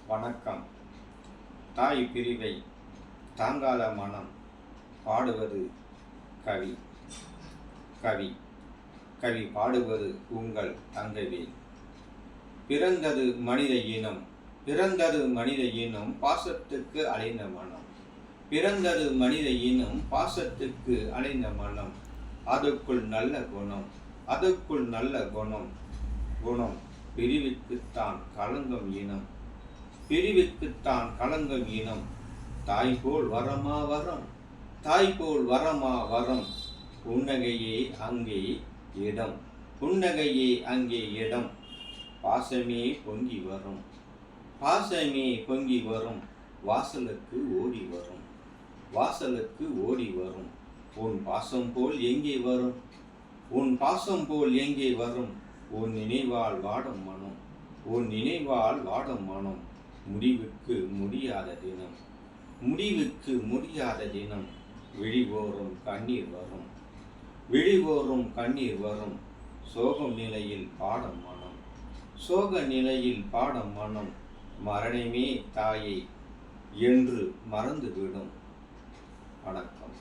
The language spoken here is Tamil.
வணக்கம். தாய் பிரிவை தாங்காத மனம் பாடுவது கவி. கவி கவி பாடுவது உங்கள் தங்கவேல். பிறந்தது மனித இனம், பிறந்தது மனித இனம், பாசத்துக்கு அலைந்த மனம். பிறந்தது மனித இனம், பாசத்துக்கு அலைந்த மனம். அதுக்குள் நல்ல குணம், அதுக்குள் நல்ல குணம். குணம் பிரிவுக்குத்தான் களங்கம் இனம், பிரிவுக்குத்தான் களங்கம் இனம். தாய் போல் வரமா வரம், தாய் போல் வரமா வரம். புன்னகையே அங்கே இடம், புன்னகையே அங்கே இடம். பாசமே பொங்கி வரும், பாசமே பொங்கி வரும். வாசலுக்கு ஓடி வரும், வாசலுக்கு ஓடி வரும். உன் பாசம் போல் எங்கே வரும், உன் பாசம் போல் எங்கே வரும். உன் நினைவால் வாடும் மனம், உன் நினைவால் வாடும் மனம். முடிவுக்கு முடியாத தினம், முடிவுக்கு முடியாத தினம். விழிவோறும் கண்ணீர் வரும், விழிவோறும் கண்ணீர் வரும். சோகம் நிலையில் பாடும் மனம், சோக நிலையில் பாடும் மனம். மரணமே தாயை என்று மறந்துவிடும். வணக்கம்.